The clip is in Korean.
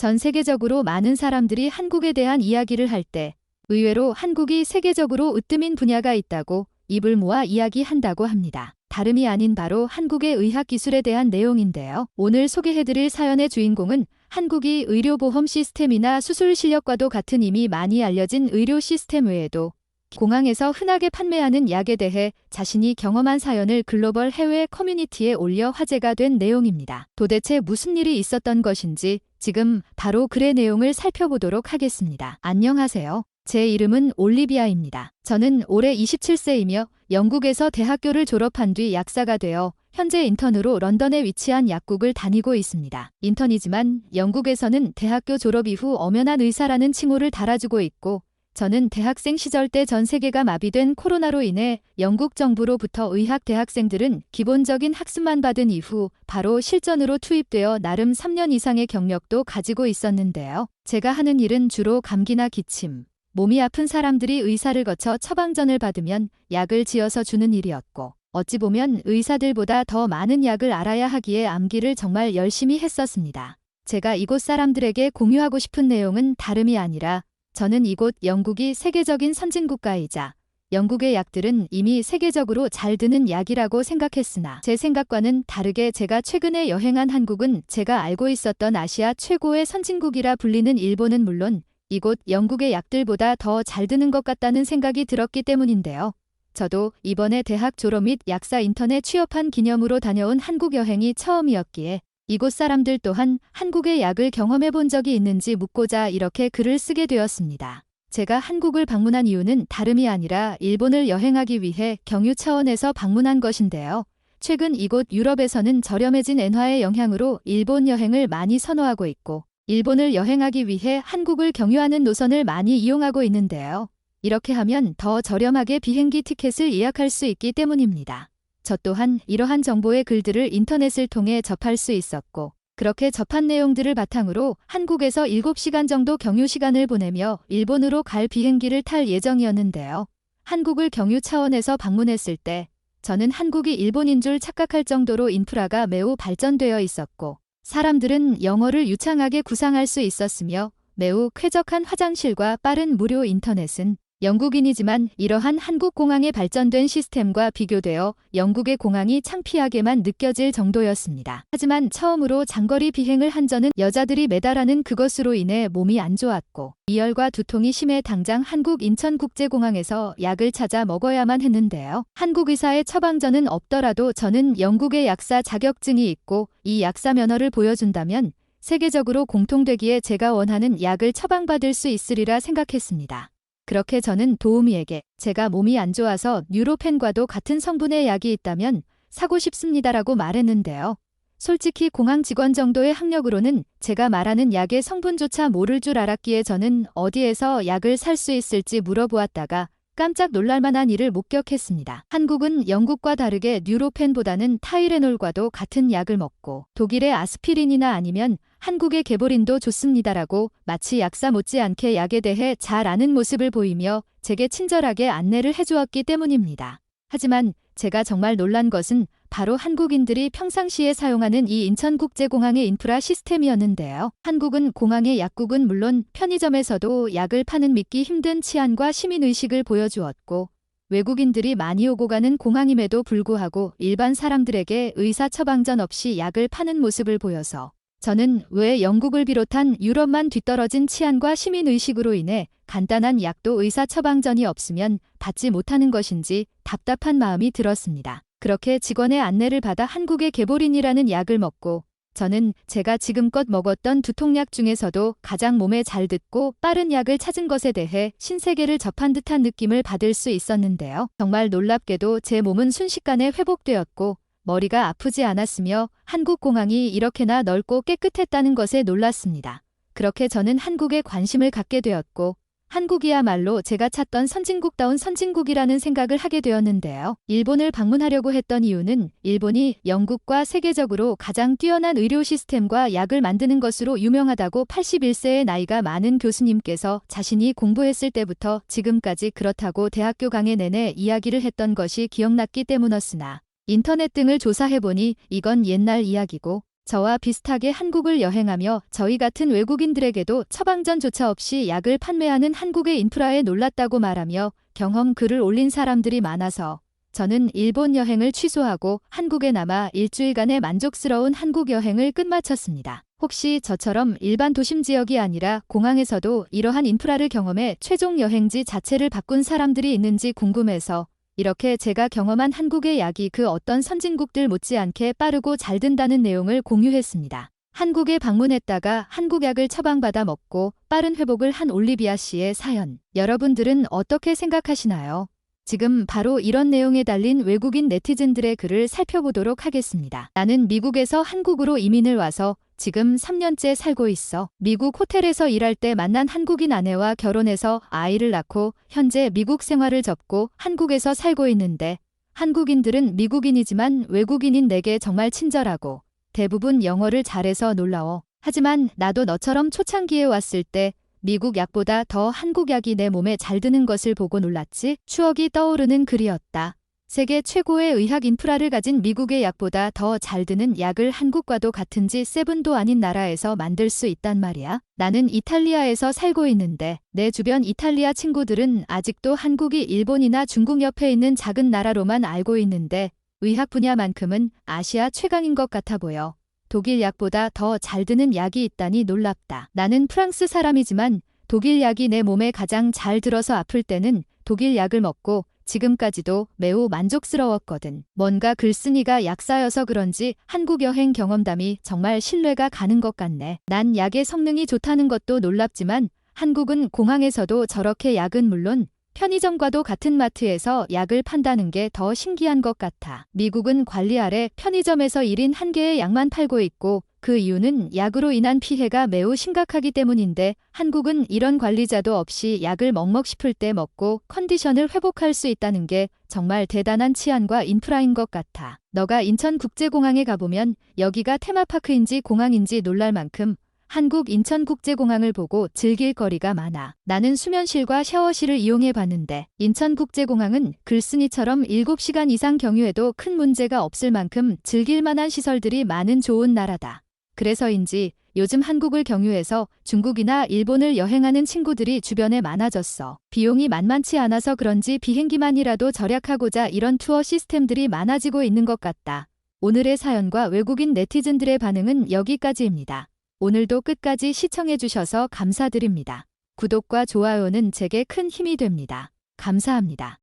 전 세계적으로 많은 사람들이 한국에 대한 이야기를 할 때 의외로 한국이 세계적으로 으뜸인 분야가 있다고 입을 모아 이야기한다고 합니다. 다름이 아닌 바로 한국의 의학기술에 대한 내용인데요. 오늘 소개해드릴 사연의 주인공은 한국이 의료보험 시스템이나 수술 실력과도 같은 이미 많이 알려진 의료 시스템 외에도 공항에서 흔하게 판매하는 약에 대해 자신이 경험한 사연을 글로벌 해외 커뮤니티에 올려 화제가 된 내용입니다. 도대체 무슨 일이 있었던 것인지 지금 바로 글의 내용을 살펴보도록 하겠습니다. 안녕하세요. 제 이름은 올리비아입니다. 저는 올해 27세이며 영국에서 대학교를 졸업한 뒤 약사가 되어 현재 인턴으로 런던에 위치한 약국을 다니고 있습니다. 인턴이지만 영국에서는 대학교 졸업 이후 엄연한 의사라는 칭호를 달아주고 있고 저는 대학생 시절 때 전 세계가 마비된 코로나로 인해 영국 정부로부터 의학 대학생들은 기본적인 학습만 받은 이후 바로 실전으로 투입되어 나름 3년 이상의 경력도 가지고 있었는데요. 제가 하는 일은 주로 감기나 기침, 몸이 아픈 사람들이 의사를 거쳐 처방전을 받으면 약을 지어서 주는 일이었고 어찌 보면 의사들보다 더 많은 약을 알아야 하기에 암기를 정말 열심히 했었습니다. 제가 이곳 사람들에게 공유하고 싶은 내용은 다름이 아니라 저는 이곳 영국이 세계적인 선진국가이자 영국의 약들은 이미 세계적으로 잘 드는 약이라고 생각했으나 제 생각과는 다르게 제가 최근에 여행한 한국은 제가 알고 있었던 아시아 최고의 선진국이라 불리는 일본은 물론 이곳 영국의 약들보다 더 잘 드는 것 같다는 생각이 들었기 때문인데요. 저도 이번에 대학 졸업 및 약사 인턴에 취업한 기념으로 다녀온 한국 여행이 처음이었기에 이곳 사람들 또한 한국의 약을 경험해 본 적이 있는지 묻고자 이렇게 글을 쓰게 되었습니다. 제가 한국을 방문한 이유는 다름이 아니라 일본을 여행하기 위해 경유 차원에서 방문한 것인데요. 최근 이곳 유럽에서는 저렴해진 엔화의 영향으로 일본 여행을 많이 선호하고 있고 일본을 여행하기 위해 한국을 경유하는 노선을 많이 이용하고 있는데요. 이렇게 하면 더 저렴하게 비행기 티켓을 예약할 수 있기 때문입니다. 저 또한 이러한 정보의 글들을 인터넷을 통해 접할 수 있었고 그렇게 접한 내용들을 바탕으로 한국에서 7시간 정도 경유 시간을 보내며 일본으로 갈 비행기를 탈 예정이었는데요. 한국을 경유 차원에서 방문했을 때 저는 한국이 일본인 줄 착각할 정도로 인프라가 매우 발전되어 있었고 사람들은 영어를 유창하게 구상할 수 있었으며 매우 쾌적한 화장실과 빠른 무료 인터넷은 영국인이지만 이러한 한국 공항의 발전된 시스템과 비교되어 영국의 공항이 창피하게만 느껴질 정도였습니다. 하지만 처음으로 장거리 비행을 한 저는 여자들이 매달하는 그것으로 인해 몸이 안 좋았고 이열과 두통이 심해 당장 한국 인천국제공항에서 약을 찾아 먹어야만 했는데요. 한국 의사의 처방전은 없더라도 저는 영국의 약사 자격증이 있고 이 약사 면허를 보여준다면 세계적으로 공통되기에 제가 원하는 약을 처방받을 수 있으리라 생각했습니다. 그렇게 저는 도우미에게 제가 몸이 안 좋아서 뉴로펜과도 같은 성분의 약이 있다면 사고 싶습니다라고 말했는데요. 솔직히 공항 직원 정도의 학력으로는 제가 말하는 약의 성분조차 모를 줄 알았기에 저는 어디에서 약을 살 수 있을지 물어보았다가 깜짝 놀랄만한 일을 목격했습니다. 한국은 영국과 다르게 뉴로펜보다는 타이레놀과도 같은 약을 먹고 독일의 아스피린이나 아니면 한국의 개보린도 좋습니다라고 마치 약사 못지않게 약에 대해 잘 아는 모습을 보이며 제게 친절하게 안내를 해주었기 때문입니다. 하지만 제가 정말 놀란 것은 바로 한국인들이 평상시에 사용하는 이 인천국제공항의 인프라 시스템이었는데요. 한국은 공항의 약국은 물론 편의점에서도 약을 파는 믿기 힘든 치안과 시민의식을 보여주었고 외국인들이 많이 오고 가는 공항임에도 불구하고 일반 사람들에게 의사 처방전 없이 약을 파는 모습을 보여서 저는 왜 영국을 비롯한 유럽만 뒤떨어진 치안과 시민의식으로 인해 간단한 약도 의사 처방전이 없으면 받지 못하는 것인지 답답한 마음이 들었습니다. 그렇게 직원의 안내를 받아 한국의 개보린이라는 약을 먹고 저는 제가 지금껏 먹었던 두통약 중에서도 가장 몸에 잘 듣고 빠른 약을 찾은 것에 대해 신세계를 접한 듯한 느낌을 받을 수 있었는데요. 정말 놀랍게도 제 몸은 순식간에 회복되었고 머리가 아프지 않았으며 한국 공항이 이렇게나 넓고 깨끗했다는 것에 놀랐습니다. 그렇게 저는 한국에 관심을 갖게 되었고 한국이야말로 제가 찾던 선진국다운 선진국이라는 생각을 하게 되었는데요. 일본을 방문하려고 했던 이유는 일본이 영국과 세계적으로 가장 뛰어난 의료 시스템과 약을 만드는 것으로 유명하다고 81세의 나이가 많은 교수님께서 자신이 공부했을 때부터 지금까지 그렇다고 대학교 강의 내내 이야기를 했던 것이 기억났기 때문이었으나 인터넷 등을 조사해보니 이건 옛날 이야기고 저와 비슷하게 한국을 여행하며 저희 같은 외국인들에게도 처방전조차 없이 약을 판매하는 한국의 인프라에 놀랐다고 말하며 경험 글을 올린 사람들이 많아서 저는 일본 여행을 취소하고 한국에 남아 일주일간의 만족스러운 한국 여행을 끝마쳤습니다. 혹시 저처럼 일반 도심 지역이 아니라 공항에서도 이러한 인프라를 경험해 최종 여행지 자체를 바꾼 사람들이 있는지 궁금해서 이렇게 제가 경험한 한국의 약이 그 어떤 선진국들 못지않게 빠르고 잘 든다는 내용을 공유했습니다. 한국에 방문했다가 한국 약을 처방받아 먹고 빠른 회복을 한 올리비아 씨의 사연. 여러분들은 어떻게 생각하시나요? 지금 바로 이런 내용에 달린 외국인 네티즌들의 글을 살펴보도록 하겠습니다. 나는 미국에서 한국으로 이민을 와서 지금 3년째 살고 있어. 미국 호텔에서 일할 때 만난 한국인 아내와 결혼해서 아이를 낳고 현재 미국 생활을 접고 한국에서 살고 있는데 한국인들은 미국인이지만 외국인인 내게 정말 친절하고 대부분 영어를 잘해서 놀라워. 하지만 나도 너처럼 초창기에 왔을 때 미국 약보다 더 한국 약이 내 몸에 잘 드는 것을 보고 놀랐지. 추억이 떠오르는 글이었다. 세계 최고의 의학 인프라를 가진 미국의 약보다 더 잘 드는 약을 한국과도 같은 G7도 아닌 나라에서 만들 수 있단 말이야. 나는 이탈리아에서 살고 있는데 내 주변 이탈리아 친구들은 아직도 한국이 일본이나 중국 옆에 있는 작은 나라로만 알고 있는데 의학 분야만큼은 아시아 최강인 것 같아 보여. 독일 약보다 더 잘 드는 약이 있다니 놀랍다. 나는 프랑스 사람이지만 독일 약이 내 몸에 가장 잘 들어서 아플 때는 독일 약을 먹고 지금까지도 매우 만족스러웠거든. 뭔가 글쓴이가 약사여서 그런지 한국 여행 경험담이 정말 신뢰가 가는 것 같네. 난 약의 성능이 좋다는 것도 놀랍지만 한국은 공항에서도 저렇게 약은 물론 편의점과도 같은 마트에서 약을 판다는 게 더 신기한 것 같아. 미국은 관리 아래 편의점에서 1인 1개의 약만 팔고 있고 그 이유는 약으로 인한 피해가 매우 심각하기 때문인데 한국은 이런 관리자도 없이 약을 먹먹 싶을 때 먹고 컨디션을 회복할 수 있다는 게 정말 대단한 치안과 인프라인 것 같아. 너가 인천국제공항에 가보면 여기가 테마파크인지 공항인지 놀랄 만큼 한국 인천국제공항을 보고 즐길 거리가 많아. 나는 수면실과 샤워실을 이용해 봤는데 인천국제공항은 글쓴이처럼 7시간 이상 경유해도 큰 문제가 없을 만큼 즐길 만한 시설들이 많은 좋은 나라다. 그래서인지 요즘 한국을 경유해서 중국이나 일본을 여행하는 친구들이 주변에 많아졌어. 비용이 만만치 않아서 그런지 비행기만이라도 절약하고자 이런 투어 시스템들이 많아지고 있는 것 같다. 오늘의 사연과 외국인 네티즌들의 반응은 여기까지입니다. 오늘도 끝까지 시청해주셔서 감사드립니다. 구독과 좋아요는 제게 큰 힘이 됩니다. 감사합니다.